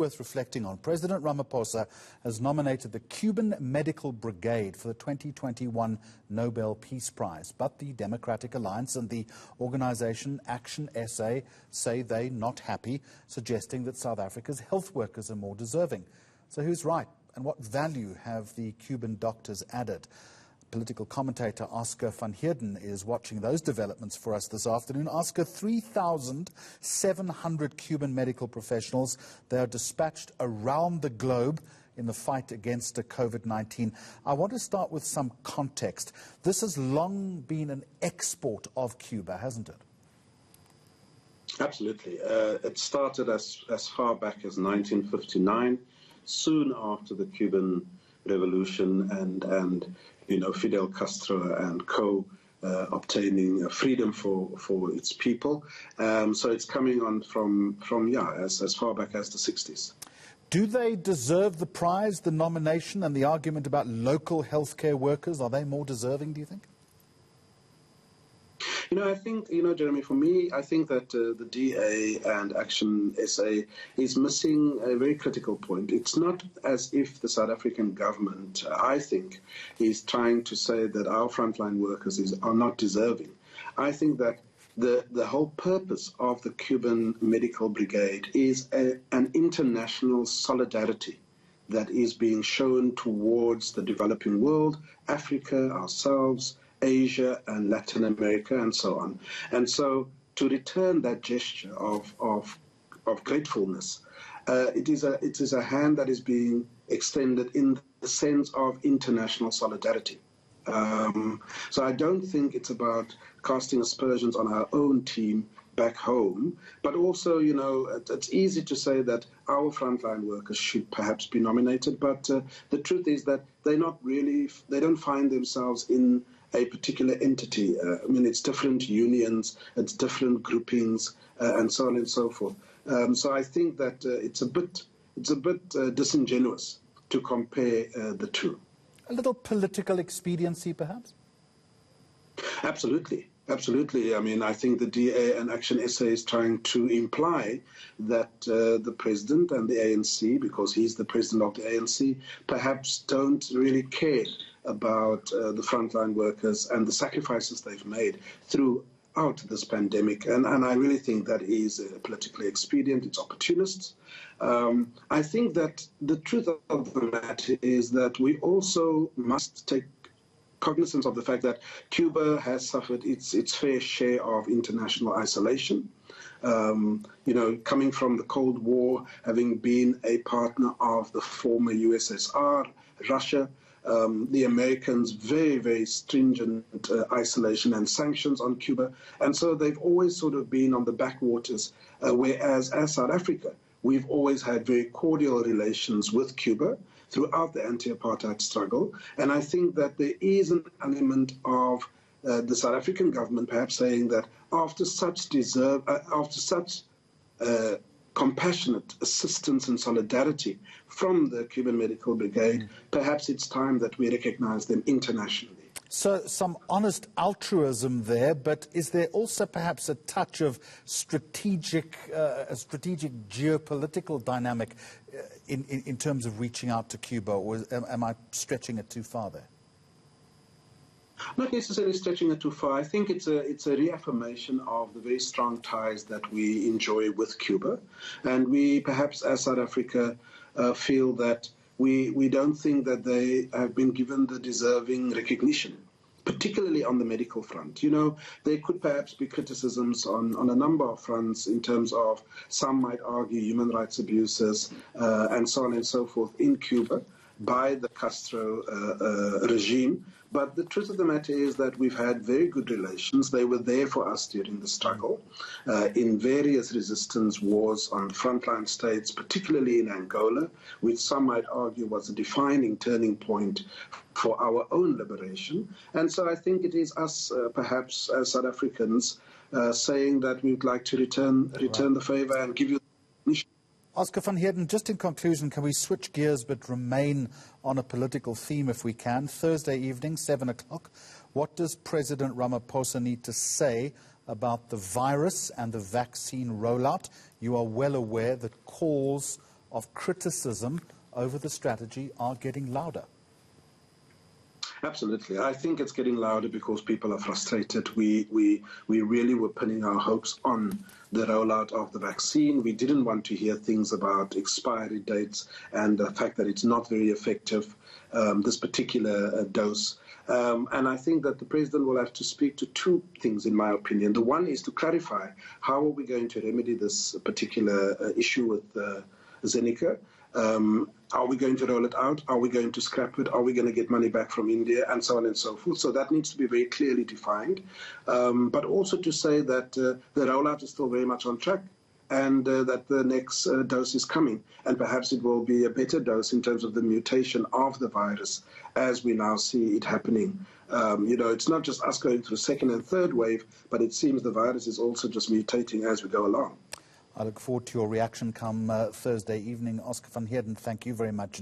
Worth reflecting on. President Ramaphosa has nominated the Cuban Medical Brigade for the 2021 Nobel Peace Prize. But the Democratic Alliance and the organization Action SA say they're not happy, suggesting that South Africa's health workers are more deserving. So who's right? And what value have the Cuban doctors added? Political commentator Oscar van Heerden is watching those developments for us this afternoon. Oscar, 3,700 Cuban medical professionals, they are dispatched around the globe in the fight against COVID-19. I want to start with some context. This has long been an export of Cuba, hasn't it? Absolutely. It started as far back as 1959, soon after the Cuban Revolution and Fidel Castro and co obtaining freedom for its people. So it's coming on from as far back as the 60s. Do they deserve the prize, the nomination, and the argument about local healthcare workers? Are they more deserving, do you think? I think, Jeremy, for me, I think that the DA and Action SA is missing a very critical point. It's not as if the South African government, I think, is trying to say that our frontline workers are not deserving. I think that the whole purpose of the Cuban Medical Brigade is an international solidarity that is being shown towards the developing world, Africa, ourselves, Asia and Latin America and so on. And so to return that gesture of gratefulness, it is a hand that is being extended in the sense of international solidarity. So I don't think it's about casting aspersions on our own team back home, but also, it's easy to say that our frontline workers should perhaps be nominated, but the truth is that they don't find themselves in a particular entity. It's different unions, it's different groupings, and so on and so forth. So I think that it's a bit disingenuous to compare the two. A little political expediency, perhaps? Absolutely. Absolutely. I think the DA and Action SA is trying to imply that the president and the ANC, because he's the president of the ANC, perhaps don't really care about the frontline workers and the sacrifices they've made throughout this pandemic. And I really think that is politically expedient. It's opportunists. I think that the truth of the matter is that we also must take cognizance of the fact that Cuba has suffered its fair share of international isolation. Coming from the Cold War, having been a partner of the former USSR, Russia, the Americans' very, very stringent isolation and sanctions on Cuba. And so they've always sort of been on the backwaters, whereas as South Africa, we've always had very cordial relations with Cuba throughout the anti-apartheid struggle. And I think that there is an element of the South African government perhaps saying that after such compassionate assistance and solidarity from the Cuban Medical Brigade, perhaps it's time that we recognize them internationally. So some honest altruism there, but is there also perhaps a touch of strategic geopolitical dynamic in terms of reaching out to Cuba, or am I stretching it too far there? Not necessarily stretching it too far. I think it's a reaffirmation of the very strong ties that we enjoy with Cuba. And we perhaps as South Africa feel that we don't think that they have been given the deserving recognition, particularly on the medical front. There could perhaps be criticisms on a number of fronts in terms of, some might argue, human rights abuses and so on and so forth in Cuba by the Castro regime. But the truth of the matter is that we've had very good relations. They were there for us during the struggle in various resistance wars on the frontline states, particularly in Angola, which some might argue was a defining turning point for our own liberation. And so I think it is us, perhaps as South Africans, saying that we'd like to return the favor and give you the Oscar van Heerden, just in conclusion, can we switch gears but remain on a political theme if we can? Thursday evening, 7 o'clock, what does President Ramaphosa need to say about the virus and the vaccine rollout? You are well aware that calls of criticism over the strategy are getting louder. Absolutely. I think it's getting louder because people are frustrated. We really were pinning our hopes on the rollout of the vaccine. We didn't want to hear things about expiry dates and the fact that it's not very effective, this particular dose. And I think that the president will have to speak to two things, in my opinion. The one is to clarify how are we going to remedy this particular issue with eNCA. Are we going to roll it out? Are we going to scrap it? Are we going to get money back from India? And so on and so forth. So that needs to be very clearly defined. But also to say that the rollout is still very much on track and that the next dose is coming. And perhaps it will be a better dose in terms of the mutation of the virus as we now see it happening. It's not just us going through second and third wave, but it seems the virus is also just mutating as we go along. I look forward to your reaction come Thursday evening. Oscar van Heerden, thank you very much.